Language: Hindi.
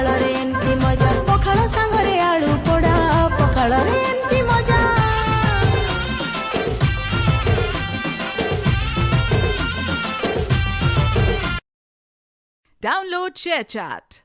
पखाल रे एमती मजा पखाल सांगरे आलू पोड़ा पखाल रे एमती मजा। Download ShareChat.